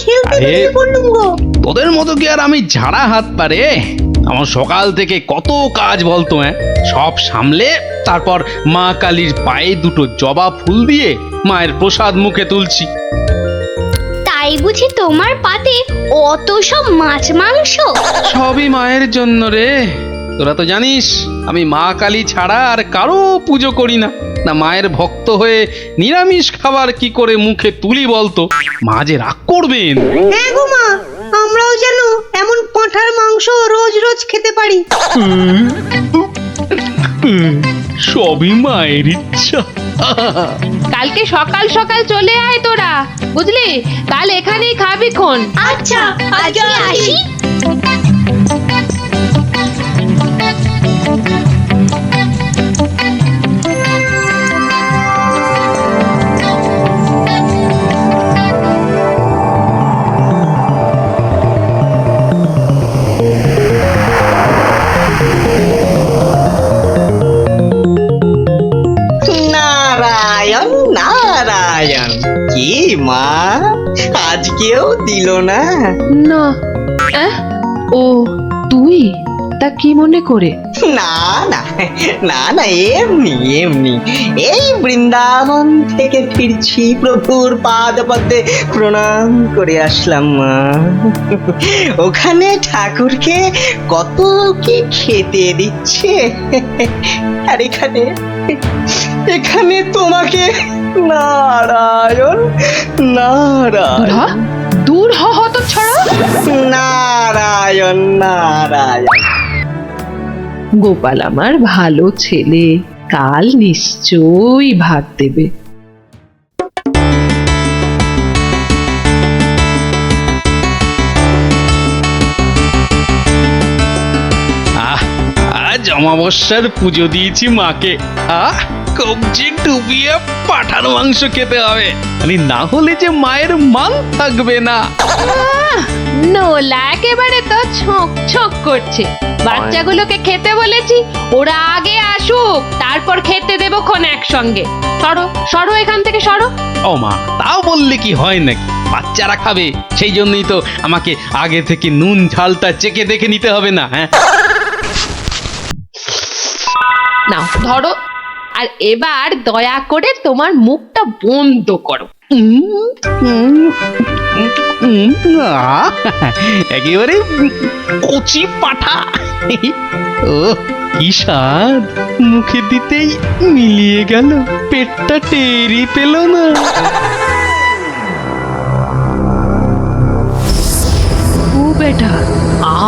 খেলতে বেরিয়ে পড়লুম গো। তোদের মতো কি আর আমি ঝাড়া হাত পারে? আমার সকাল থেকে কত কাজ বলতো, সব সামলে তারপর মা কালীর পায়ে দুটো জবা ফুল দিয়ে মায়ের প্রসাদ মুখে তুলছি। তাই বুঝি তোমার পাতে অত সব মাছ মাংস? সবই মায়ের জন্য রে। তোরা তো জানিস আমি মা কালী ছাড়া আর কারো পুজো করি না। না মায়ের ভক্ত হয়ে নিরামিষ খাবার কি করে মুখে তুলি বলতো? মা যে রাগ করবেন। হ্যাঁ গো মা, আমরাও যেন এমন পাঁঠার মাংস রোজ রোজ খেতে পারি। সবই মায়ের ইচ্ছা। কালকে সকাল সকাল চলে আয় তোরা, বুঝলি? কাল এখানেই খাবি খন। আচ্ছা, আজকে আসি। নারায়ণ নারায়ণ, কি মা আজকেও দিল না? না, ও তুই? তা কি মনে করে? না না না না, এমনি এমনি এই বৃন্দাবন থেকে ফিরছি, প্রভুর পাদ পদ্মে প্রণাম করে আসলাম মা। ওখানে ঠাকুরকে কত কি খেতে দিচ্ছে, আর এখানে এখানে তোমাকে নারায়ণ নারায়ণ দূর হ হত ছড়া। নারায়ণ নারায়ণ। গোপাল আমার ভালো ছেলে, কাল নিশ্চয়ই ভাত দেবে। আজ অমাবস্যার পুজো দিয়েছি মাকে। কবজি ডুবিয়ে পাঠার মাংস খেতে হবে, না হলে যে মায়ের মান থাকবে না। নোলা একেবারে তো ছক ছক করছে। বাচ্চাগুলোকে খেতে বলেছি, ওরা আগে আসুক, তারপর খেতে দেবো খন একসঙ্গে। সরো সরো এখান থেকে সরো। ও মা, তাও বললে কি হয় নাকি? বাচ্চারা খাবে, সেই জন্যই তো আমাকে আগে থেকে নুন ঝালটা চেকে দেখে নিতে হবে না? নাও ধরো, আর এবার দয়া করে তোমার মুখটা বন্ধ করো। একেবারে কচি পাঠা। ও কি স্বাদ, মুখে দিতেই মিলিয়ে গেল, পেটটা টেরি পেল না। ও বেটা,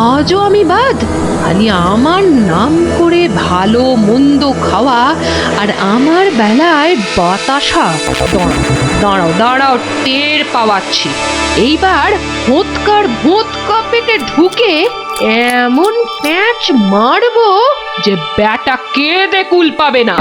আজও আমি বাদ? খালি আমার নাম করে ভালো মন্দ খাওয়া, আর আমার বেলায় বাতাসা। দাঁড়াও দাঁড়াও, টের পাওয়াচ্ছি। এইবার ভোৎকার ভোৎকা পেটে ঢুকে এমন প্যাঁচ মারবো যে ব্যাটা কেঁদে কুল পাবে না।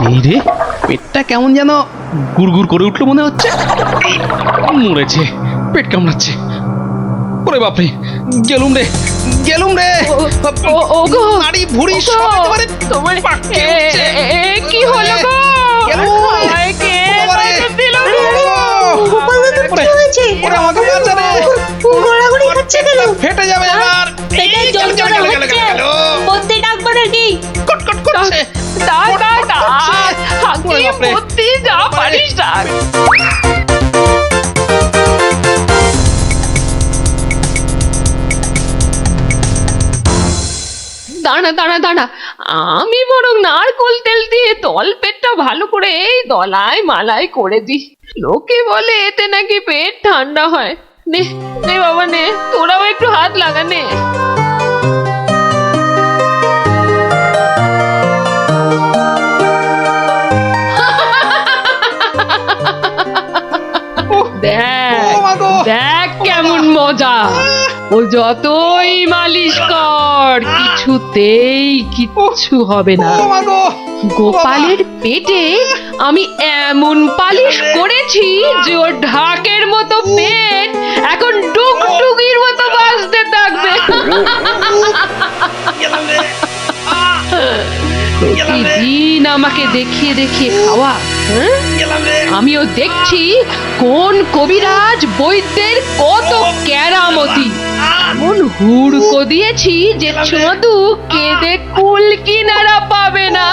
এই রে, পেটটা কেমন যেন গুড়গুড় করে উঠলো মনে হচ্ছে। মরেছে, পেট কামড়াচ্ছে। ওরে বাপরে, গেলুম রে গেলুম রে। ওগো, নাড়ি ভুঁড়ি সব একেবারে তোমার পাককে উঠছে। কি হলো গো? গেলুম। আমায় কে ওরে, বাঁচা দিল গো? গোপাল দাদুর কি হয়েছে? ওরে আমাকে বাঁচা রে। গড়াগড়ি খাচ্ছে কেন? ফেটে যাবে এবার। পেটে যন্ত্রণা হচ্ছে, বলতে ডাকবো নাকি? কটকট করছে। ওরে বাপরে। যা পারিস ডাক। দাঁড়া দাঁড়া দাঁড়া, আমি বরং নারকোল তেল দিয়ে তল পেটটা ভালো করে এই দলাই মালাই করে দিই। লোকে বলে এতে নাকি পেট ঠান্ডা হয়। নে নে বাবা নে, তোরাও একটু হাত লাগা নে। দেখ দেখ কেমন মজা। ও যতই মালিশ কর, কিছুতেই কিচ্ছু হবে না। গোপালের পেটে আমি এমন পালিশ করেছি যে ওর ঢাকের মতো পেট এখন ডুগডুগির মতো বাজতে থাকবে। প্রতিদিন আমাকে দেখিয়ে দেখিয়ে খাওয়া, হ্যাঁ? আমিও দেখছি কোন কবিরাজ বৈদ্যের কত কেরামতি। এমন হুড়কো দিয়েছি যে ছদু কেঁদে কুল কিনারা পাবে না।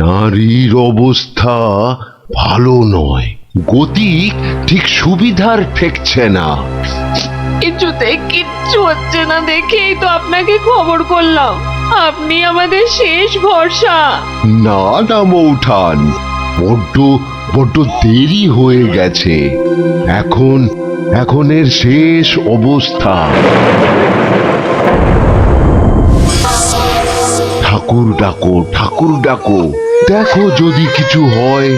নারীর অবস্থা ভালো নয়, গতি ঠিক সুবিধার ঠেকছে না। কিছুতেই কিচ্ছু হচ্ছে না দেখেই তো আপনাকে খবর করলাম। আপনি আমাদের শেষ ভরসা। না না মৌঠান, বড্ড বড্ড দেরি হয়ে গেছে। এখন এর শেষ অবস্থা। ঠাকুর ডাকো, ঠাকুর ডাকো, দেখো যদি কিছু হয়।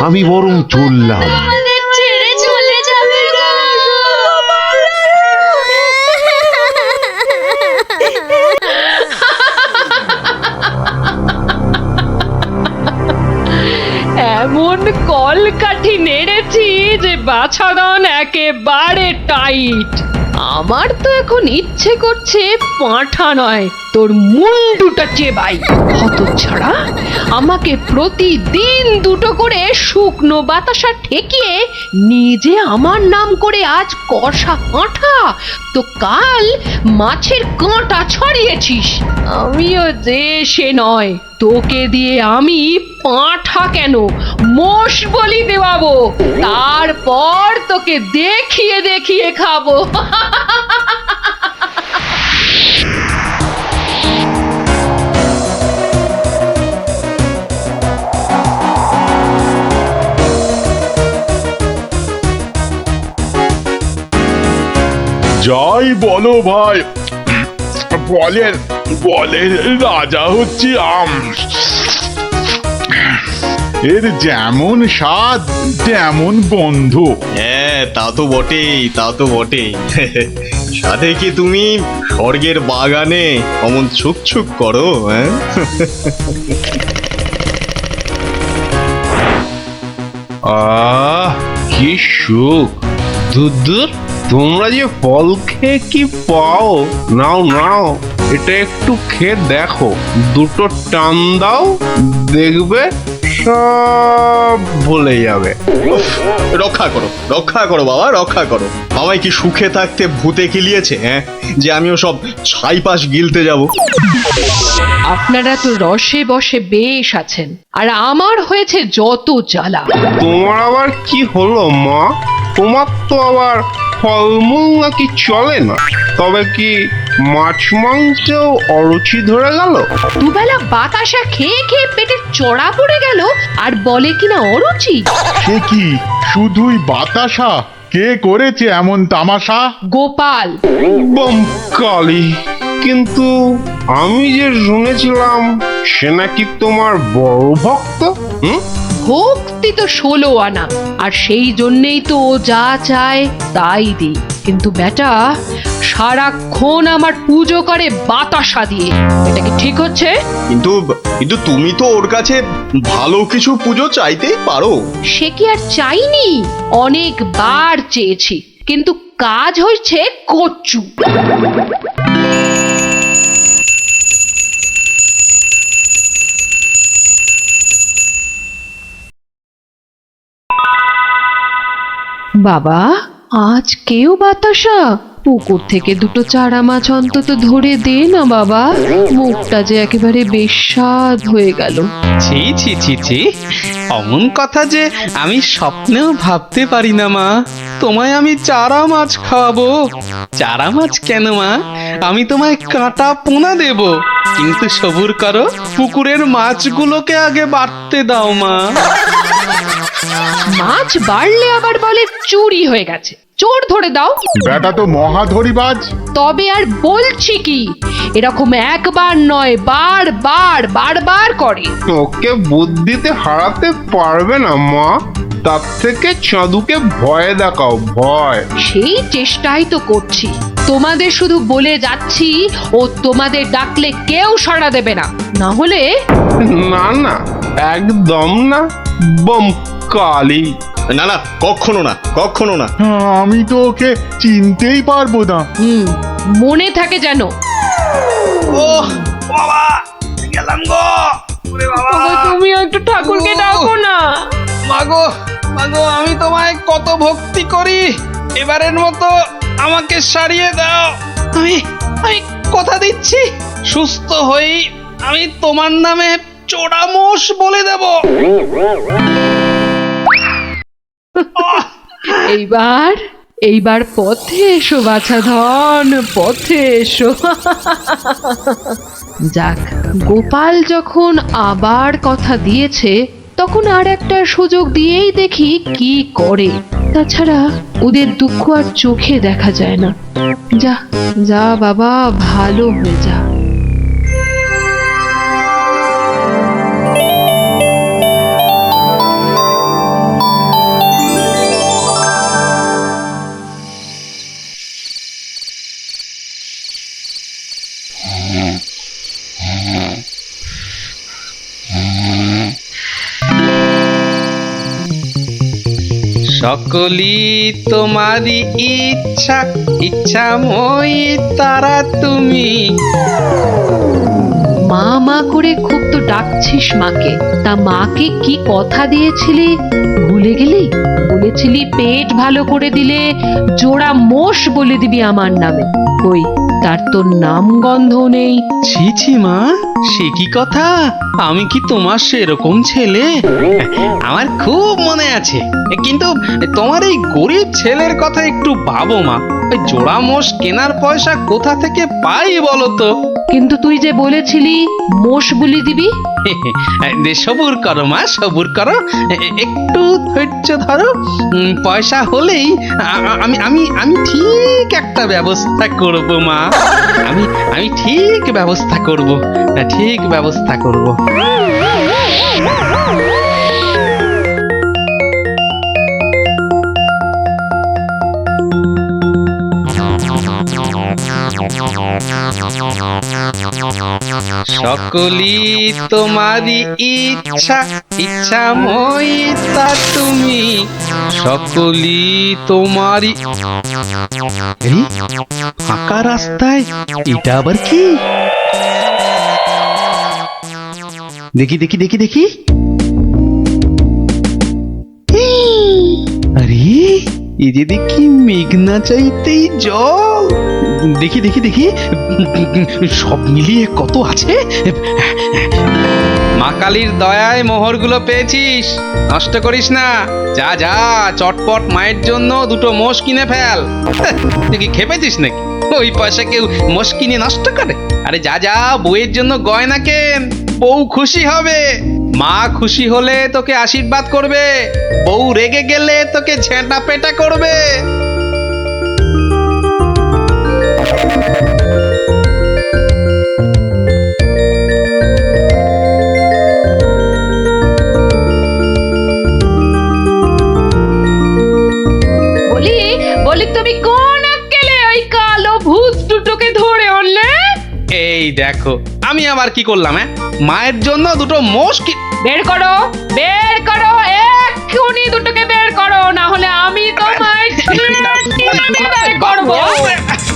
আমি বরং চললাম। ছেড়ে চলে যাবে গো। এমন কলকাঠি নেড়েছি যে বাছাধন একেবারে টাইট। আমার তো এখন ইচ্ছে করছে পাঁঠা নয়, তোর মুন্ডুটা চেবাই। হতচ্ছাড়া, আমাকে প্রতিদিন দুটো করে শুকনো বাতাসা ঠেকিয়ে নিজে আমার নাম করে আজ কষা পাঁঠা, তো কাল মাছের কাঁটা ছড়িয়েছিস। আমিও যে সে নয়, তোকে দিয়ে আমি পাঁঠা কেন মোষ বলি দেওয়াবো, তারপর তোকে দেখিয়ে দেখিয়ে খাবো। যাই বলো ভাই, বলেন বলেন রাজা হচ্ছে আম। এর যেমন স্বাদ তেমন গন্ধ। হ্যাঁ, তা তো বটেই, তা তো বটেই। সাথে কি তুমি স্বর্গের বাগানে অমন ছুক ছুক করো? হ্যাঁ, আহ কি সুখ! দূর, তোমরা যে ফল খেয়ে কি পাও। নাও নাও, এটা একটু খেয়ে দেখো, দুটো টান দাও, দেখবে সব ভুলে যাবে। রক্ষা করো, রক্ষা করো বাবা, রক্ষা করো। আমায় কি সুখে থাকতে ভূতে কিলিয়েছে? হ্যাঁ, যে আমিও সব ছাইপাশ গিলতে যাব। আপনারা তো রসে বসে বেশ আছেন, আর আমার হয়েছে যত জ্বালা। তোমার আবার কি হলো মা? তোমার তো আবার ফলমূল নাকি চলে না, তবে কি মাছ মাংসেও অরুচি ধরে গেল? দুবেলা বাতাসা খেয়ে খেয়ে পেটে চড়া পড়ে গেল, আর বলে কিনা অরুচি। সে কি শুধুই বাতাসা? কে করেছে এমন তামাশা? গোপাল। বমকালি, কিন্তু আমি যে শুনেছিলাম সে নাকি তোমার বড় ভক্ত। ভক্তি তো 16 আনা, আর সেই জন্যেই তো ও যা চায় তাই দিই। কিন্তু বেটা সারাক্ষণ আমার পুজো করে বাতাসা দিয়ে। এটা কি ঠিক হচ্ছে? কিন্তু কিন্তু তুমি তো ওর কাছে ভালো কিছু পুজো চাইতেই পারো। সে কি আর চাইনি? অনেকবার চেয়েছি, কিন্তু কাজ হয়েছে কচু। বাবা, আজ কেউ বাতাসা? পুকুর থেকে দুটো চারা মাছ অন্তত ধরে দে না বাবা, মুখটা যে একেবারে বেস্বাদ হয়ে গেল। ছি ছি ছি ছি, অমন কথা যে আমি স্বপ্নেও ভাবতে পারি না মা। তোমায় আমি চারা মাছ খাওয়াবো। চারা মাছ কেন মা, আমি তোমায় কাঁটা পোনা দেব, কিন্তু সবুর করো, পুকুরের মাছগুলোকে আগে বাড়তে দাও মা। মাছ বাড়লে আবার বলে চুরি হয়ে গেছে, চোর ধরে দাও। বেটা তো মহাধরিবাজ। তবে আর বলছি কি, এরকম একবার নয়, বারবার করে। ওকে বুদ্ধিতে হারাতে পারবে না মা, তার থেকে চাঁদুকে ভয় দেখাও, ভয়। সেই চেষ্টাই তো করছি। তোমাদের শুধু বলে যাচ্ছি, ও তোমাদের ডাকলে কেউ সাড়া দেবে না, না হলে না না, একদম না, বম কালি। না না, কখনো না, কখনো না। আমি তো ওকে চিনতেই পারবো না। মনে থাকে যেন। ও বাবা, গেলাম গো। ওরে বাবা, ওগো, তুমি একটু ঠাকুরকে ডাকো না। মাগো মাগো, আমি তোমায় কত ভক্তি করি, এবারের মতো আমাকে সারিয়ে দাও। আমি আমি কথা দিচ্ছি, সুস্থ হই আমি তোমার নামে চোরামোষ বলে দেব। এইবার পথে এসো বাছা ধন, পথে এসো। যাক, গোপাল যখন আবার কথা দিয়েছে, তখন আর একটা সুযোগ দিয়েই দেখি কি করে। তাছাড়া ওদের দুঃখ আর চোখে দেখা যায় না। যা যা বাবা, ভালো হয়ে যা। সকলি তোমারই ইচ্ছা, ইচ্ছাময়ী তারা তুমি। মা মা করে খুব তো ডাকছিস মাকে, তা মাকে কি কথা দিয়েছিলি ভুলে গেলি? বলেছিলি পেট ভালো করে দিলে জোড়া মোষ বলে দিবি আমার নামে। কই, তার তো নাম গন্ধ নেই। ছি ছি মা, সে কি কথা? আমি কি তোমার সেরকম ছেলে? আমার খুব মনে আছে, কিন্তু তোমার এই গরিব ছেলের কথা একটু ভাবো মা। ওই জোড়া মোষ কেনার পয়সা কোথা থেকে পাই বলো তো? কিন্তু তুই যে বলেছিলি মোষ বলি দিবি। সবুর করো মা, সবুর করো, একটু ধৈর্য ধরো। পয়সা হলেই আমি আমি আমি ঠিক একটা ব্যবস্থা করব মা। আমি ঠিক ব্যবস্থা করব, ঠিক ব্যবস্থা করব। সকলি তোমারই ইচ্ছা, ইচ্ছাময়ী তা তুমি। সকলি তোমারই। এই ফাঁকা রাস্তায় এটা আবার কি? দেখি দেখি দেখি দেখি। আরে, এই যে দেখি মেঘনা চাইতেই জল। দেখি দেখি দেখি, সব মিলিয়ে কত আছে। মা কালীর দয়ায় মোহরগুলো পেয়েছিস, নষ্ট করিস না। যা যা, চটপট মায়ের জন্য দুটো মোষ কিনে ফেল। তুই কি খেপেছিস নাকি? ওই পয়সা কেউ মোষ কিনে নষ্ট করে? আরে যা যা, বউয়ের জন্য গয়না কেন, বউ খুশি হবে। মা খুশি হলে তোকে আশীর্বাদ করবে, বউ রেগে গেলে তোকে ঝেঁটা পেটা করবে। বলি তুমি কোন আক্কেলে ওই কালো ভূত দুটোকে ধরে আনলে? এই দেখো, আমি আবার কি করলাম? মায়ের জন্য দুটো মোষ কি। বের করো, বের করো, এক্ষুনি দুটোকে বের করো, না হলে আমি তোমায় বের করবো।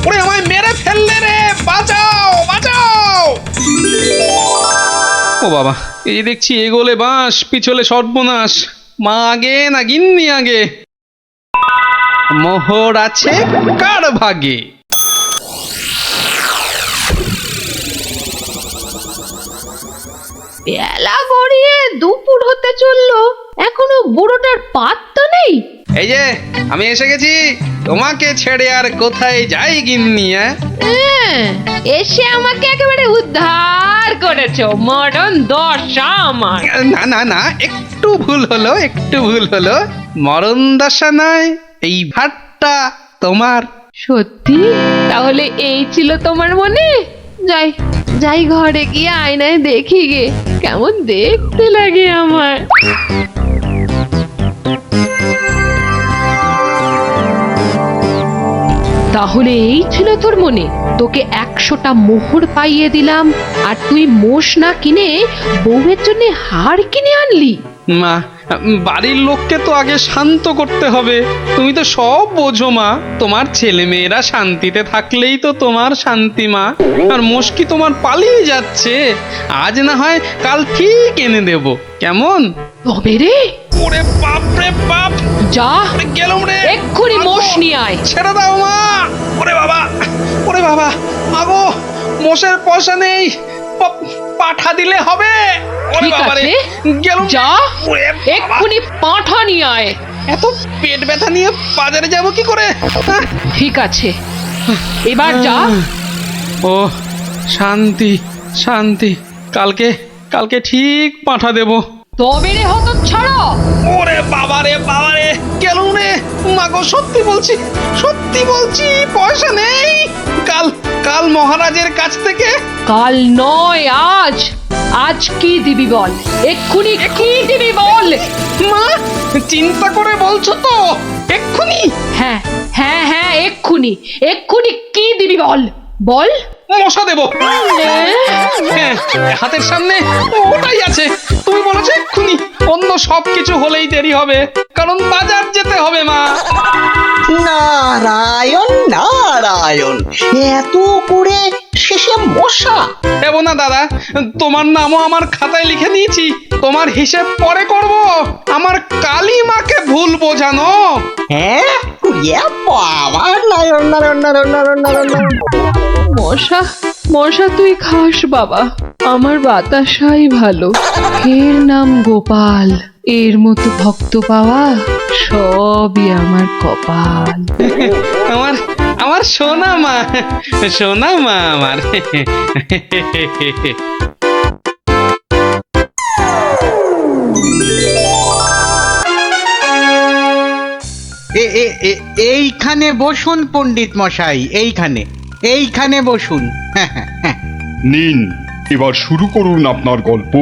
ওরে, আমায় মেরে ফেললে রে, বাঁচাও বাঁচাও। ও বাবা, এই যে দেখছি এগোলে বাঁশ, পিছলে সর্বনাশ। মা আগে না গিন্নি আগে? মোহর আছে কার ভাগে? বেলা গড়িয়ে দুপুর হতে চললো, এখনো বুড়োটার পাত্তা নেই। এই যে আমি এসে গেছি, তোমাকে ছেড়ে আর কোথায় যাই গিন্নি? এসে আমাকে একেবারে উদ্ধার করেছো, মরণ দশা আমার। না না না, একটু ভুল হলো, একটু ভুল হলো। মরণ দশা নয়, এই ভাটটা তোমার। সত্যি? তাহলে এই ছিল তোমার মনে? যাই যাই, ঘরে গিয়ে আয়নায় দেখি গে, কেমন দেখতে লাগে আমার। তাহলে এই ছিল তোর মনে? তোকে 100টা মোহর পাইয়ে দিলাম আর তুই মোষ না কিনে বউয়ের জন্য হার কিনে আনলি? মা, বাড়ির লোককে তো আগে শান্ত করতে হবে। তুমি তো সব বোঝো মা, তোমার ছেলে মেয়েরা শান্তিতে থাকলেই তো তোমার শান্তি মা। আর মুশকি তোমার পালিয়ে যাচ্ছে, আজ না হয় কাল ঠিক এনে দেব, কেমন? তবে রে, ওরে বাপ রে বাপ, যা গেলাম রে, এক্ষুনি মোষ নিয়ে আয়। ছেড়ে দাও মা। ওরে বাবা, ওরে বাবা, আগো মোষের পয়সা নেই, পাঠা দিলে হবে। ওরে ঠিক বাবা রে, আছে, গেলাম। যা ওরে বাবা, এক্ষুনি পাঁঠা নিয়ে আয়। এত পেট ব্যথা নিয়ে বাজারে যাব কি করে? ঠিক আছে, এবার যা। ও শান্তি শান্তি, কালকে কালকে ঠিক পাঠা দেব। তবে রে হতচ্ছাড়া, ওরে বাবা রে, গেলুম রে। মাগো সত্যি বলছি পয়সা নেই। কাল কাল মহারাজের কাছ থেকে। কাল নয় আজ। আজ কি দিবি বল, এক্ষুনি কি দিবি বল। মা, চিন্তা করে বলছো তো? এক্ষুনি? হ্যাঁ হ্যাঁ হ্যাঁ, এক্ষুনি এক্ষুনি কি দিবি বল, বল। মশা দেব। হ্যাঁ, হাতের সামনে ওটাই আছে। তুমি বলেছো এক্ষুনি, অন্য সব কিছু হলেই দেরি হবে, কারণ বাজার যেতে হবে মা। নারায়ণ নারায়ণ, এত করে শেষে মশা? দেব না দাদা, তোমার নামও আমার খাতায় লিখে দিয়েছি। তোমার হিসেব পরে করব, আমার কালী মাকে ভুল বোঝানো। হ্যাঁ, বাবা, নারায়ণ নারায়ণ নারায়ণ নারায়ণ নারায়ণ। মশা মশা তুই খাস বাবা, আমার বাতাসাই ভালো। এর নাম গোপাল, এর মতো ভক্ত পাওয়া সবই আমার কপাল। আমার আমার সোনা মা আমার। এইখানে বসুন পণ্ডিত মশাই, এইখানে বসুন। নিন, এবার শুরু করুন আপনার গল্প।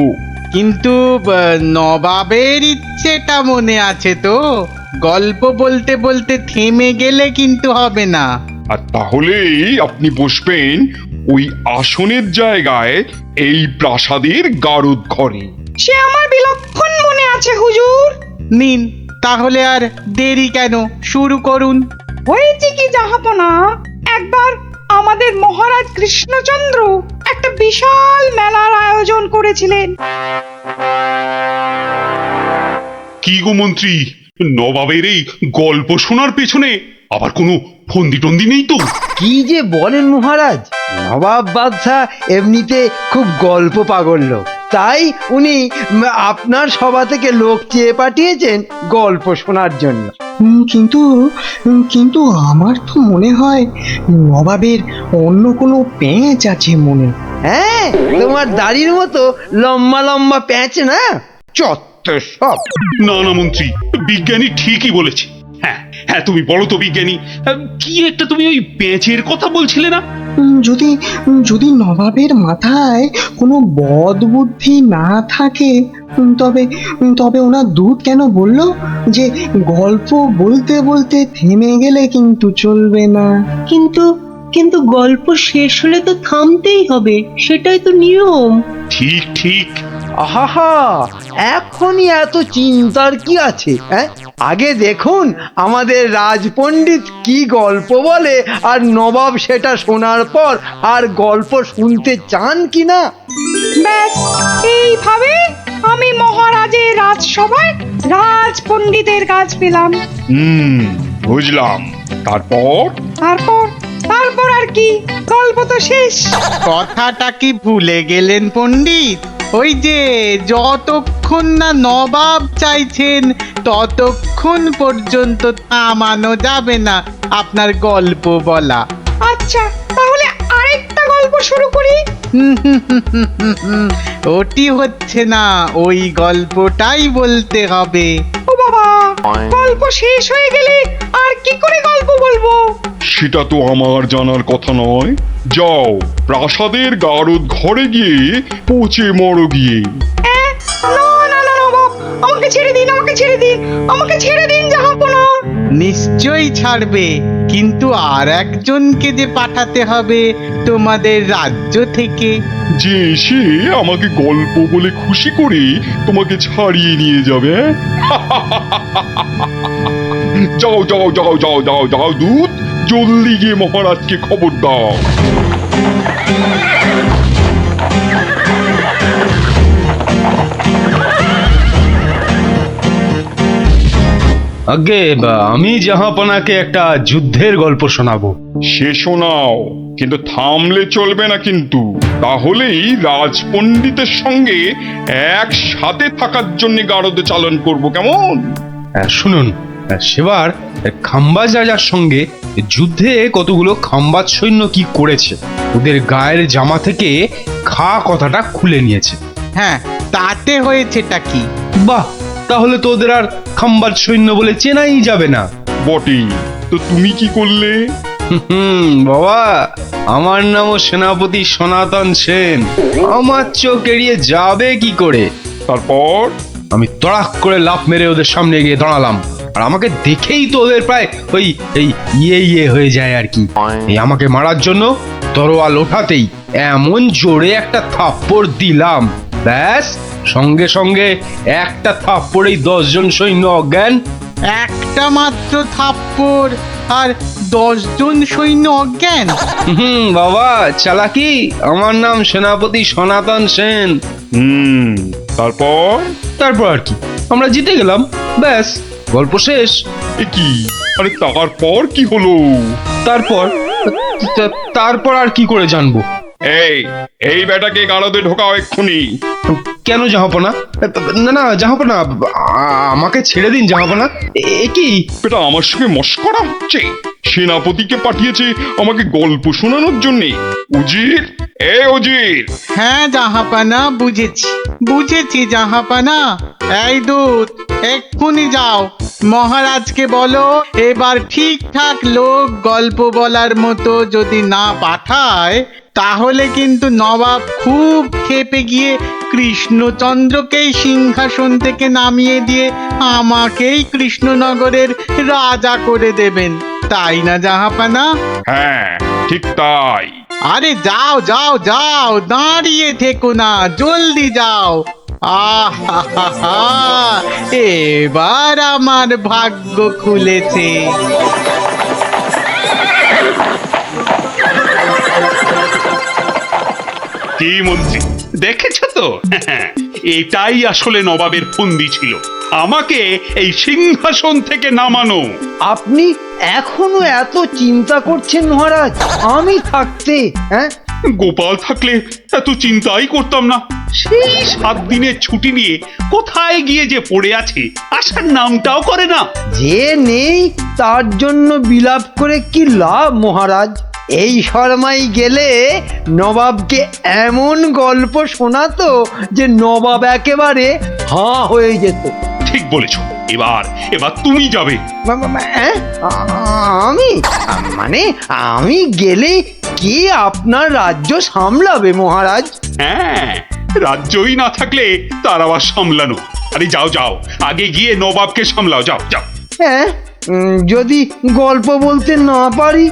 কিন্তু নবাবের ইচ্ছেটা মনে আছে তো? গল্প বলতে বলতে থেমে গেলে কিন্তু হবে না। আর তাহলেই আপনি বসবেন ওই আসনের জায়গায়, এই প্রাসাদের গারদ ঘরে। সে আমার বিলক্ষণ মনে আছে হুজুর। নিন, তাহলে আর দেরি কেন, শুরু করুন। হয়েছে কি জাহাপনা, একবার আমাদের মহারাজ কৃষ্ণচন্দ্র একটা বিশাল মেলার আয়োজন করেছিলেন। কি গো মন্ত্রী, নবাবের এই গল্প শোনার পেছনে আবার কোনো ফন্দি টন্দি নেই তো? কি যে বলেন মহারাজ, নবাব বাদশাহ এমনিতে খুব গল্প পাগল লোক, তাই উনি আপনার সভা থেকে লোক চেয়ে পাঠিয়েছেন গল্প শোনার জন্য। কিন্তু আমার তো মনে হয় নবাবের অন্য কোনো পেঁচ আছে মনে। হ্যাঁ, তোমার দাড়ির মতো লম্বা লম্বা প্যাঁচ না, চত্বর সব। না না মন্ত্রী, বিজ্ঞানী ঠিকই বলেছে। হ্যাঁ হ্যাঁ, তুমি বলো তো বিজ্ঞানী, কি একটা তুমি ওই পেঁচের কথা বলছিলে না? যদি নবাবের মাথায় কোনো বদ বুদ্ধি না থাকে, তবে ওনার দূত কেন বললো যে গল্প বলতে বলতে থেমে গেলে কিন্তু চলবে না? কিন্তু গল্প শেষ হলে তো থামতেই হবে, সেটাই তো নিয়ম। ঠিক ঠিক। আহা, এখনই এত চিন্তার কি আছে? আগে দেখুন আমাদের রাজপণ্ডিত কি গল্প বলে, আর নবাব সেটা শোনার পর আর গল্প শুনতে চান কিনা। ব্যাস, এইভাবে আমি মহারাজের রাজসভায় রাজ পণ্ডিতের কাজ পেলাম। বুঝলাম। তারপর তারপর আর কি, গল্প তো শেষ। কথাটা কি ভুলে গেলেন পণ্ডিত? ওই যে যতক্ষণ না নবাব চাইছেন ততক্ষণ পর্যন্ত থামানো যাবে না আপনার গল্প বলা। আচ্ছা, তাহলে আরেকটা গল্প শুরু করি। ওটি হচ্ছে না, ওই গল্পটাই বলতে হবে। ও বাবা, গল্প শেষ হয়ে গেলে আর কি করে গল্প বলবো? সেটা তো আমার জানার কথা নয়। যাও, প্রাসাদের গারদ ঘরে গিয়ে পচে মরো গিয়ে। না না না বাবা, আমাকে ছেড়ে দিন জাহাপনা। নিশ্চয়ই ছাড়বে, কিন্তু আর একজনকে যে পাঠাতে হবে তোমাদের রাজ্য থেকে। যে এসে আমাকে গল্প বলে খুশি করে তোমাকে ছাড়িয়ে নিয়ে যাবে, হ্যাঁ? যাও যাও যাও যাও যাও যাও দূত, জলদি গিয়ে মহারাজকে খবর দাও। আগে আমি জাহাপনাকে একটা যুদ্ধের গল্প শোনাবো। সে শোনাও, কিন্তু থামলে চলবে না কিন্তু, তাহলেই রাজপণ্ডিতের সঙ্গে একসাথে থাকার জন্য গারদে চালন করব, কেমন? শুনুন, সেবার খাম্বাজ রাজার সঙ্গে যুদ্ধে কতগুলো খাম্বাজ সৈন্য কি করেছে, ওদের গায়ের জামা থেকে খা কথাটা খুলে নিয়েছে। হ্যাঁ, তাতে হয়েছেটা কি? বাহ, তাহলে তো ওদের আর খাম্বাজ সৈন্য বলে চেনাই যাবে না। বটেই তো, তুমি কি করলে? বাবা, আমার নামও সেনাপতি সনাতন সেন, আমার চোখ এড়িয়ে যাবে কি করে? তারপর? আমি তড়াক করে লাফ মেরে ওদের সামনে গিয়ে দাঁড়ালাম, আর আমাকে দেখেই তো ওদের প্রায় ওই এই ইয়ে হয়ে যায় আর কি। এই আমাকে মারার জন্য তরোয়াল ওঠাতেই এমন জোরে একটা থাপ্পড় দিলাম, ব্যাস সঙ্গে সঙ্গে একটা থাপ্পড়েই 10 জন সৈন্য অজ্ঞান। একটা মাত্র থাপ্পড় আর 10 জন সৈন্য অজ্ঞান? বাবা চালাকি, আমার নাম সেনাপতি সনাতন সেন। তারপর? তারপর আর কি, আমরা জিতে গেলাম, ব্যাস গল্প শেষ। এ কি? আরে তারপর কি হলো? তারপর আর কি করে জানবো? এই বেটাকে গারদে ঢোকাও এক্ষুনি। কেন জাহাপনা? না না জাহাপনা, আমাকে ছেড়ে দিন জাহাপনা। এ কি বেটা, আমার সঙ্গে মশকরা হচ্ছে? সেনাপতিকে পাঠিয়েছে আমাকে গল্প শোনানোর জন্য। উজির, উজির। হ্যাঁ জাহাপানা, বুঝেছি জাহাপানা। এই দূত, এক্ষুনি যাও, মহারাজকে বলো এবার ঠিকঠাক লোক গল্প বলার মতো যদি না পাঠায়, তাহলে কিন্তু নবাব খুব ক্ষেপে গিয়ে কৃষ্ণচন্দ্রকেই সিংহাসন থেকে নামিয়ে দিয়ে আমাকেই কৃষ্ণনগরের রাজা করে দেবেন, তাই না জাহাপানা? হ্যাঁ, ঠিক তাই। আরে যাও যাও যাও, দাঁড়িয়ে থেকো না, জলদি যাও। এবার আমার ভাগ্য খুলেছে। কি মন্ত্রী, দেখেছো তো? এটাই আসলে নবাবের ফন্দি ছিল, আমাকে এই সিংহাসন থেকে নামানো। আপনি এখনো এত চিন্তা করছেন মহারাজ, আমি থাকতে? হ্যাঁ, গোপাল থাকলে এত চিন্তাই করতাম না। সেই 7 দিনের ছুটি নিয়ে কোথায় গিয়ে যে পড়ে আছে, আসার নামটাও করে না। যে নেই তার জন্য বিলাপ করে কি লাভ মহারাজ? এই শর্মাই গেলে নবাবকে এমন গল্প শোনাতো যে নবাব একেবারে হাঁ হয়ে যেত। ঠিক বলেছ, এবার তুমি যাবে। আমি মানে আমি গেলে কে আপনার রাজ্য সামলাবে মহারাজ? হ্যাঁ, রাজ্যই না থাকলে তার আবার সামলানো। আরে যাও যাও, আগে গিয়ে নবাবকে সামলাও, যাও যাও। হ্যাঁ, যদি গল্প বলতে না পারি?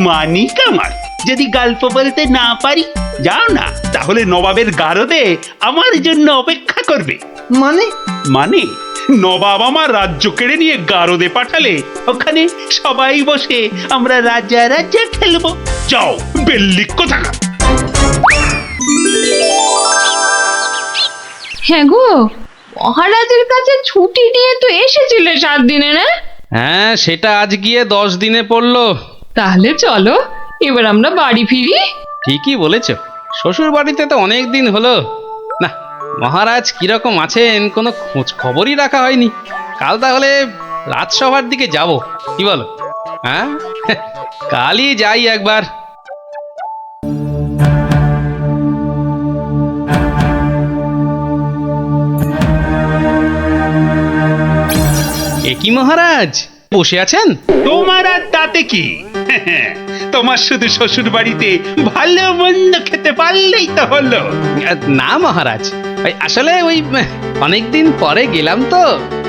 মানি কামার, যদি গল্প বলতে না পারি, যাও না, তাহলে নবাবের গারদে আমার জন্য অপেক্ষা করবে। মানে নবাব আমার রাজ্য কেড়ে নিয়ে গারদে পাঠালে ওখানে সবাই বসে আমরা রাজা রাজা খেলবো। যাও, বেল্লিক কোথাকার। হ্যাঁ গো, মহারাজের কাছে ছুটি নিয়ে তো এসেছিলে 7 দিনে, না? হ্যাঁ, সেটা আজ গিয়ে 10 দিনে পড়লো। তাহলে চলো এবার আমরা বাড়ি ফিরি। ঠিকই বলেছ, শ্বশুর বাড়িতে তো অনেক দিন হলো না, মহারাজ কিরকম আছেন কোনো খোঁজ খবরই রাখা হয়নি। কাল তাহলে রাজসভার দিকে যাব, কি বলো? হ্যাঁ, কালই যাই একবার। কি মহারাজ বসে আছেন? তোমার আর তাতে কি? তোমার শুধু শ্বশুর বাড়িতে ভালো মন্দ খেতে পারলেই তো হলো। না মহারাজ, আসলে ওই অনেকদিন পরে গেলাম তো,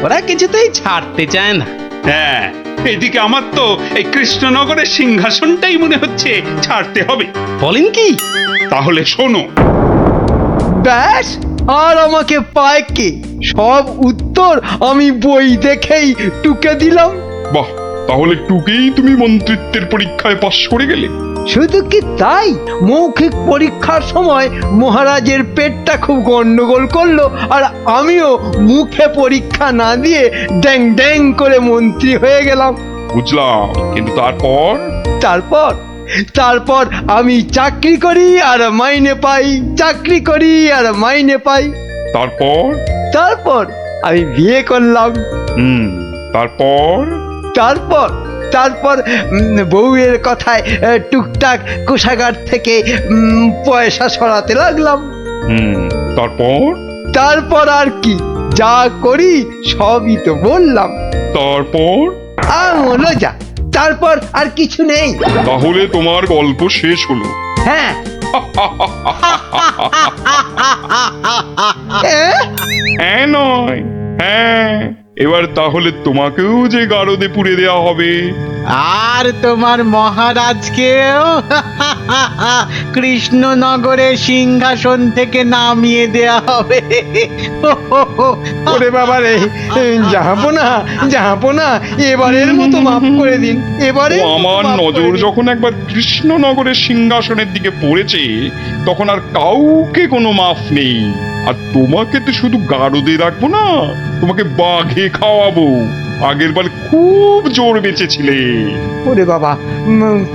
ওরা কিছুতেই ছাড়তে চায় না। হ্যাঁ, এদিকে আমার তো এই কৃষ্ণনগরের সিংহাসনটাই মনে হচ্ছে ছাড়তে হবে। বলেন কি? তাহলে শোনো, ব্যাস, আর আমাকে পায় কে? সব উত্তর আমি বই দেখেই টুকে দিলাম। বাহ, তাহলে টুকেই তুমি মন্ত্রিত্বের পরীক্ষায় পাশ করে গেলে। শুধু কি তাই, মৌখিক পরীক্ষার সময় মহারাজের পেটটা খুব গন্ডগোল করলো, আর আমিও মুখে পরীক্ষা না দিয়ে ড্যাং ড্যাং করে মন্ত্রী হয়ে গেলাম। বুঝলাম, কিন্তু তারপর? তারপর তারপর আমি চাকরি করি আর মাইনে পাই, চাকরি করি আর মাইনে পাই। তারপর? তারপর আমি বিয়ে করলাম। তারপর? তারপর তারপর বউয়ের কথায় টুকটাক কোষাগার থেকে পয়সা সরাতে লাগলাম। তারপর? তারপর আর কি, যা করি সবই তো বললাম। তারপর? আমলো যা, তারপর আর কিছু নেই। তাহলে তোমার গল্প শেষ হলো? হ্যাঁ। হ্যাঁ নয়, হ্যাঁ। এবার তাহলে তোমাকেও যে গারদে পুড়ে দেওয়া হবে। আর তোমার মহারাজকেও কৃষ্ণনগরের সিংহাসন থেকে নামিয়ে দেয়া হবে। ওরে বাবা রে, জাহাপনা, এবারের মতো মাফ করে দিন, এবারে। আমার নজর যখন একবার কৃষ্ণনগরের সিংহাসনের দিকে পড়েছে, তখন আর কাউকে কোনো মাফ নেই। আর তোমাকে তো শুধু গারদে রাখবো না, তোমাকে বাঘে খাওয়াবো। আগের বার খুব জোর বেঁচেছিলে। ওরে বাবা,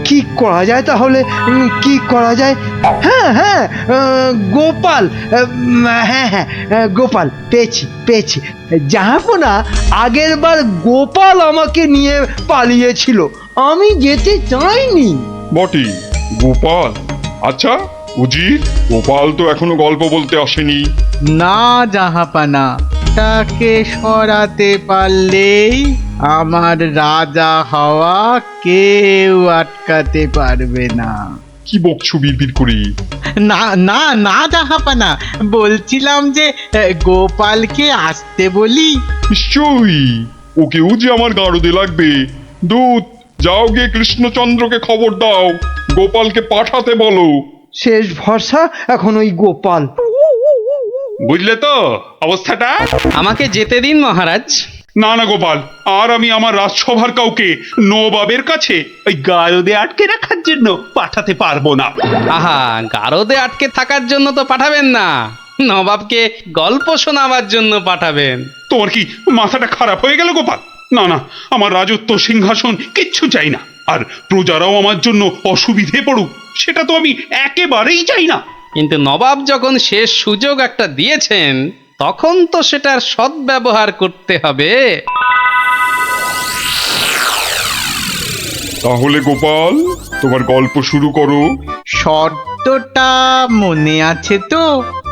কি করা যায় তাহলে, কি করা যায়? হ্যাঁ হ্যাঁ, গোপাল, হ্যাঁ হ্যাঁ, গোপাল পেয়েছি। জাহাপনা, আগের বার গোপাল আমাকে নিয়ে পালিয়েছিল, আমি যেতে চাইনি। বটে, গোপাল? আচ্ছা উজির, গোপাল তো এখনো গল্প বলতে আসেনি। না জাহাপানা, তাকে সরাতে পারলেই আমার রাজা হওয়া কেউ আটকাতে পারবে না। কি বকছো বিড়বিড় করে? না না না জাহাপানা, বলছিলাম যে গোপালকে আসতে বলি। নিশ্চয়ই, ওকেও যে আমার গারদে লাগবে। দূত, যাও গিয়ে কৃষ্ণচন্দ্রকে খবর দাও, গোপালকে পাঠাতে বলো। শেষ ভরসা এখন ওই গোপাল। বুঝলে তো অবস্থাটা? আমাকে যেতে দিন মহারাজ। না না গোপাল, আর আমি আমার রাজসভার কাউকে নবাবের কাছে ওই গারদে আটকে রাখার জন্য পাঠাতে পারবো না। আহা, গারদে আটকে থাকার জন্য তো পাঠাবেন না, নবাবকে গল্প শোনাবার জন্য পাঠাবেন। তোমার কি মাথাটা খারাপ হয়ে গেল গোপাল? না না, আমার রাজত্ব সিংহাসন কিচ্ছু চাই না, আর প্রজারাও আমার জন্য অসুবিধে পড়ুক, সেটা তো আমি একেবারেই চাই না। কিন্তু নবাব যখন শেষ সুযোগ একটা দিয়েছেন, তখন তো সেটার সদ্ব্যবহার করতে হবে। তাহলে গোপাল, তোমার গল্প শুরু করো। শর্তটা মনে আছে তো?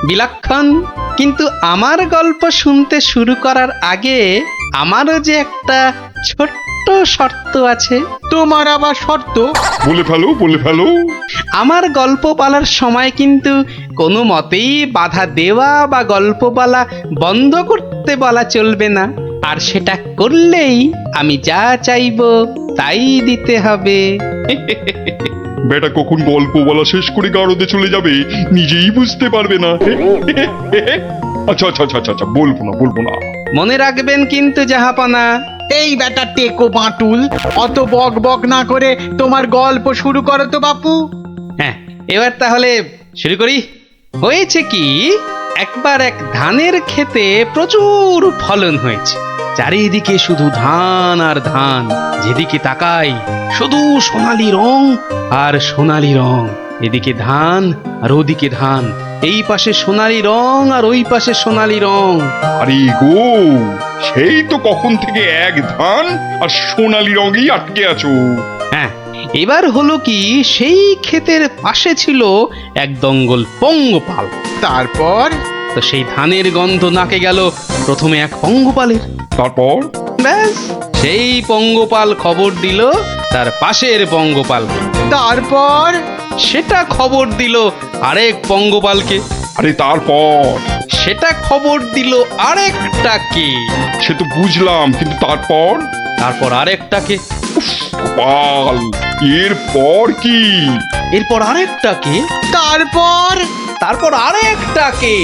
বিলক্ষণ, কিন্তু আমার গল্প শুনতে শুরু করার আগে আমারও যে একটা ছোট্ট শর্ত আছে। তোমার আবার শর্ত? বলে ফেলো। আমার গল্প বলার সময় কিন্তু কোনো মতেই বাধা দেওয়া বা গল্প বলা বন্ধ করতে বলা চলবে না, আর সেটা করলেই আমি যা চাইবো তাই দিতে হবে। বেটা কখন গল্প বলা শেষ করে গারদে চলে যাবে নিজেই বুঝতে পারবে না। আচ্ছা, বলবো না। মনে রাখবেন কিন্তু জাহাপনা। এই বেটা টেকো বাঁটুল, অত বক বক না করে তোমার গল্প শুরু করো তো বাপু। হ্যাঁ, এবার তাহলে শুরু করি। হয়েছে কি, একবার এক ধানের ক্ষেতে প্রচুর ফলন হয়েছে। চারিদিকে শুধু ধান আর ধান, যেদিকে তাকাই শুধু সোনালী রং আর সোনালী রং। এদিকে ধান আর ওদিকে ধান, এই পাশে সোনালী রং আর ওই পাশে সোনালী রং। আরে গো, সেই তো কখন থেকে এক ধান আর সোনালী রঙেই আটকে আছো। হ্যাঁ, এবার হলো কি, সেই ক্ষেতের পাশে ছিল এক দঙ্গল পঙ্গপাল। তারপর? তো সেই ধানের গন্ধ নাকে গেল প্রথমে এক পঙ্গপালের। তারপর? ব্যাস, সেই পঙ্গপাল খবর দিল তার পাশের পঙ্গপালকে। তারপর? সেটা খবর দিল আরেক পঙ্গপালকে। আরে তারপর? সেটা খবর দিল আরেকটাকে। সে তো বুঝলাম, কিন্তু তারপর? তারপর আরেকটাকে, গোপাল, এরপর কি? এরপর আরেকটাকে, তারপর আরেকটাকে।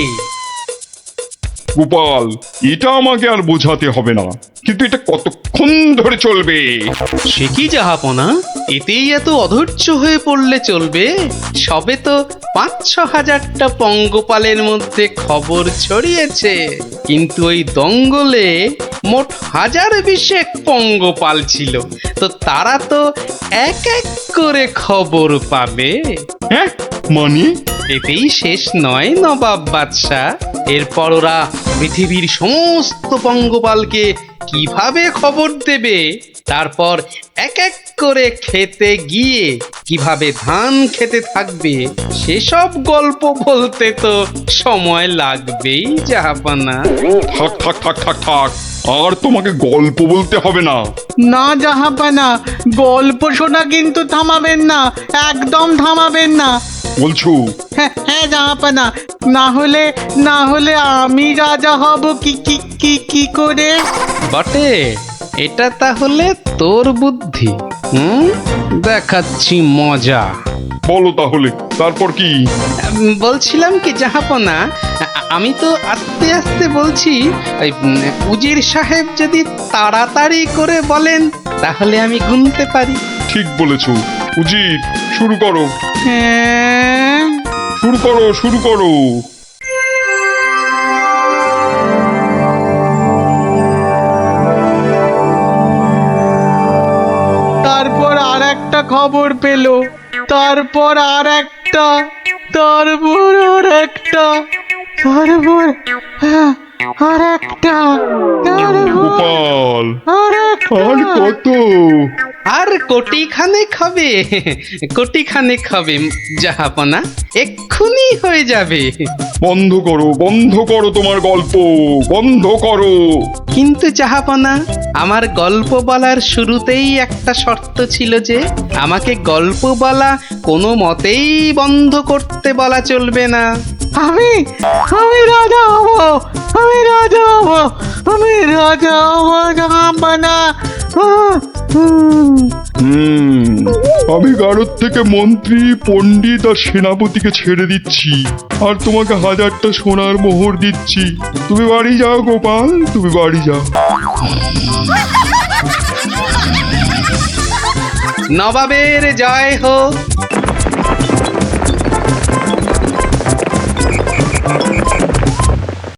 গোপাল, এটা আমাকে আর বোঝাতে হবে না, কিন্তু এটা কতক্ষণ ধরে চলবে? সে কি জাহাপনা, এতেই এত অধৈর্য হয়ে পড়লে চলবে? সবে তো ৫-৬ হাজারটা পঙ্গপালের মধ্যে খবর ছড়িয়েছে, কিন্তু ওই দঙ্গলে মোট ১,০২০ পঙ্গপাল ছিল, তো তারা তো এক এক করে খবর পাবে। হ্যাঁ, মানে? এতেই শেষ নয় নবাব বাদশাহ, এরপর ওরা পৃথিবীর সমস্ত পঙ্গপালকে কিভাবে খবর দেবে, তারপর এক এক করে খেতে গিয়ে কিভাবে ধান খেতে থাকবে, সেসব গল্প বলতে তো সময় লাগবেই জাহাপনা। থাক থাক থাক থাক থাক, আর তোমাকে গল্প বলতে হবে না। না জাহাপানা, গল্প শোনা কিন্তু থামাবেন না, একদম থামাবেন না। বলছো? হ্যাঁ জাহাপানা, না হলে আমি রাজা হব কি করে? বটে, এটা তাহলে তোর বুদ্ধি। দেখাচ্ছি মজা। বলো তাহলে, তারপর কি? বলছিলাম কি জাহাপনা, আমি তো আস্তে আস্তে বলছি, ওই উজির সাহেব যদি তাড়াতাড়ি করে বলেন তাহলে আমি গুনতে পারি। ঠিক বলেছো উজির, শুরু করো। হ্যাঁ, শুরু করো। তারপর আর একটা খবর পেল, তারপর আর একটা, তারপর আর একটা, তারপর আর একটা, গোপাল, আর একটা। আর কত? আর কোটিখানেক হবে, কোটিখানেক হবে জাহাপনা, এক্ষুনি হয়ে যাবে। বন্ধ করো তোমার গল্প, বন্ধ করো। কিন্তু জাহাপনা, আমার গল্প বলার শুরুতেই একটা শর্ত ছিল যে আমাকে গল্প বলা কোনো মতেই বন্ধ করতে বলা চলবে না। আমি রাজা হব, আমি রাজা হব, আমি রাজা হব জাহাপানা। আমি গারদ থেকে মন্ত্রী, পণ্ডিত আর সেনাপতিকে ছেড়ে দিচ্ছি, আর তোমাকে ১,০০০টা সোনার মোহর দিচ্ছি। তুমি বাড়ি যাও গোপাল, তুমি বাড়ি যাও। নবাবের জয় হোক।